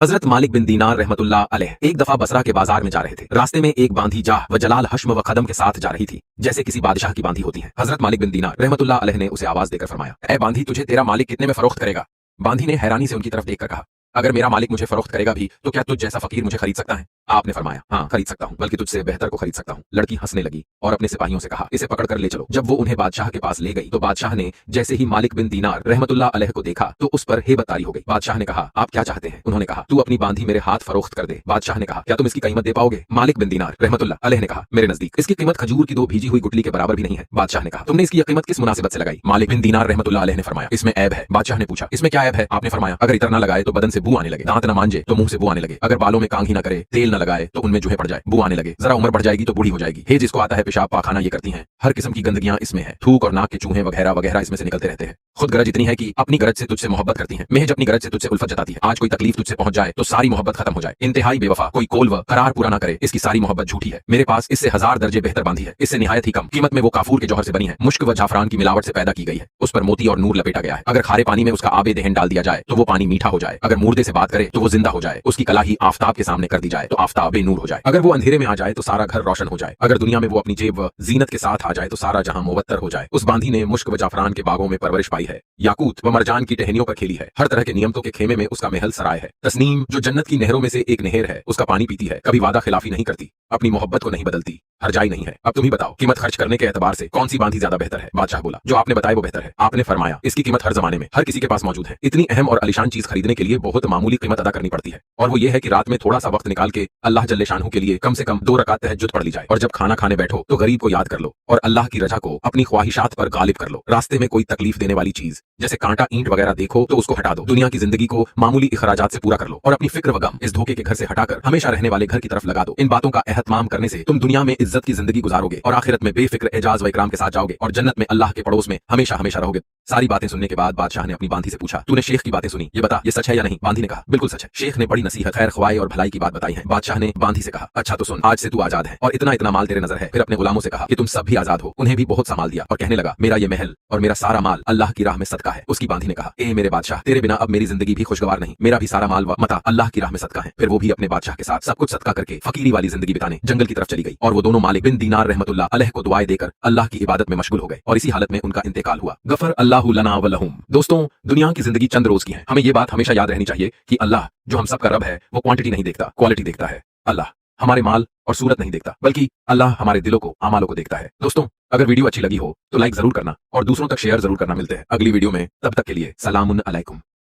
हजरत मालिक बिन दीनार रहमतुल्लाह अलैह एक दफा बसरा के बाजार में जा रहे थे। रास्ते में एक बांधी जाह व जलाल हश्म व कदम के साथ जा रही थी, जैसे किसी बादशाह की बांधी होती है। हजरत मालिक बिन दीनार रहमतुल्लाह अलैह ने उसे आवाज देकर फरमाया, ऐ बांधी, तुझे तेरा मालिक कितने में फरोख्त करेगा? बांधी ने हैरानी से उनकी तरफ देखकर कहा, अगर मेरा मालिक मुझे फरोख्त करेगा भी तो क्या तुझ जैसा फकीर मुझे खरीद सकता है? आपने फरमाया, हाँ खरीद सकता हूँ, बल्कि तुझसे बेहतर को खरीद सकता हूँ। लड़की हंसने लगी और अपने सिपाहियों से कहा, इसे पकड़ कर ले चलो। जब वो उन्हें बादशाह के पास ले गई तो बादशाह ने जैसे ही मालिक बिन दीनार रहमतुल्लाह अलैह को देखा तो उस पर हेबत तारी हो गई। बादशाह ने कहा, आप क्या चाहते हैं? उन्होंने कहा, तू अपनी बांधी मेरे हाथ फरोख्त कर दे। बादशाह ने कहा, क्या तुम इसकी कीमत दे पाओगे? मालिक बिन दीनार रहमतुल्लाह अलैह ने कहा, मेरे नजदीक इसकी कीमत खजूर की 2 भीजी हुई गुटली के बराबर भी नहीं है। बादशाह ने कहा, तुमने इसकी कीमत किस मुनासिबत से लगाई? मालिक बिन दीनार रहमतुल्लाह अलैह ने फरमाया, इसमें ऐब है। बादशाह ने पूछा, इसमें क्या ऐब है? आपने फरमाया, अगर इतर न लगाए तो बदन से बू आने लगे, दांत न मांजे तो मुंह से बू आने लगे, अगर बालों में कांघी न करे, तेल न लगाए तो उनमें जूहे पड़ जाए, बू आने लगे, जरा उम्र बढ़ जाएगी तो बूढ़ी हो जाएगी। हे जिसको आता है पेशाब पाखाना ये करती हैं, हर किस्म की गंदगियां इसमें है, थूक और नाक के चूहे वगैरह वगैरह इसमें से निकलते रहते हैं। खुद गरज इतनी है कि अपनी गरज से तुझसे मोहब्बत करती है, महज अपनी गरज से तुझसे उल्फत जताती है। आज कोई तकलीफ तुझसे पहुंच जाए तो सारी मोहब्बत खत्म हो जाए। इंतहाई बेवफा, कोई कोल व करार पूरा ना करे, इसकी सारी मोहब्बत झूठी है। मेरे पास इससे 1000 दर्जे बेहतर बांधी है, इससे निहायत ही कम कीमत में वो काफूर के जौहर से बनी है, मुश्क व जाफरान की मिलावट से पैदा की गई है, उस पर मोती और नूर लपेटा गया है। अगर खारे पानी में उसका आबे दहन डाल दिया जाए तो वो पानी मीठा हो जाए, अगर मुर्दे से बात करे तो वो जिंदा हो जाए, उसकी कलाही आफताब के सामने कर दी जाए तो आफताबे नूर हो जाए, अगर वो अंधेरे में आ जाए तो सारा घर रोशन हो जाए, अगर दुनिया में वो अपनी जेब व जीनत के साथ आ जाए तो सारा जहां मुवत्तर हो जाए। उस बांधी ने मुश्क व जाफरान के बागों में परवरिश पाई है, याकूत व मरजान की टहनियों पर खेली है, हर तरह के नियमतों के खेमे में उसका महल सराय है। तस्नीम जो जन्नत की नहरों में से एक नहर है, उसका पानी पीती है, कभी वादा खिलाफी नहीं करती, अपनी मोहब्बत को नहीं बदलती, हरजाई नहीं है। अब तुम ही बताओ, कीमत खर्च करने के एतबार से कौन सी बांधी ज्यादा बेहतर है? बादशाह बोला, जो आपने बताया वो बेहतर है। आपने फरमाया, इसकी कीमत हर जमाने में हर किसी के पास मौजूद है। इतनी अहम और अलीशान चीज खरीदने के लिए बहुत मामूली कीमत अदा करनी पड़ती है, और वो ये है कि रात में थोड़ा सा वक्त निकाल के अल्लाह जल्ले शानहू के लिए कम से कम 2 रकात तहज्जुद पढ़ ली जाए, और जब खाना खाने बैठो तो गरीब को याद कर लो और अल्लाह की रजा को अपनी ख्वाहिशात पर गालिब कर लो। रास्ते में कोई तकलीफ देने वाली चीज जैसे कांटा ईंट वगैरह देखो तो उसको हटा दो। दुनिया की जिंदगी को मामूली इखराजात से पूरा कर लो और अपनी फिक्र व गम इस धोखे के घर से हटाकर हमेशा रहने वाले घर की तरफ लगा दो। इन बातों का एहतमाम करने से तुम दुनिया में इज्जत की जिंदगी गुजारोगे और आखिरत में बेफिक्र एजाज व इकराम के साथ जाओगे और जन्नत में अल्लाह के पड़ोस में हमेशा हमेशा रहोगे। सारी बातें सुनने के बाद बादशाह ने अपनी बांधी से पूछा, तूने शेख की बातें सुनी, ये बता ये सच है या नहीं? बांधी ने कहा, बिल्कुल सच है। शेख ने बड़ी नसीहत, खैर ख्वाही और भलाई की बात बताई है। बादशाह ने बांधी से कहा, अच्छा तो सुन, आज से तू आजाद है और इतना इतना माल तेरे नजर है। फिर अपने गुलामों से कहा कि तुम सब भी आजाद हो। उन्हें भी बहुत सा माल दिया और कहने लगा, मेरा ये महल और मेरा सारा माल अल्लाह की राह में सदका है। उसकी बांधी ने कहा, ए मेरे बादशाह, तेरे बिना अब मेरी जिंदगी भी खुशगवार नहीं, मेरा भी सारा माल व मता अल्लाह की राह में सदका है। फिर वो भी अपने बादशाह के साथ सब कुछ सदका करके फकीरी वाली जिंदगी बिताने जंगल की तरफ चली गई और वो दोनों मालिक बिन दीनार रहमतुल्लाह अलैह को दुआएं देकर अल्लाह की इबादत में मशगूल हो गए और इसी हालत में उनका इंतकाल हुआ। गफर अल्लाहु लना व लहुम। दोस्तों, दुनिया की जिंदगी चंद रोज की है, हमें ये बात हमेशा याद रहनी चाहिए कि अल्लाह जो हम सब का रब है वो क्वांटिटी नहीं देखता, क्वालिटी देखता है। अल्लाह हमारे माल और सूरत नहीं देखता, बल्कि अल्लाह हमारे दिलों को, आमालों को देखता है। दोस्तों, अगर वीडियो अच्छी लगी हो तो लाइक जरूर करना और दूसरों तक शेयर जरूर करना। मिलते हैं अगली वीडियो में, तब तक के लिए सलामुन अलैकुम।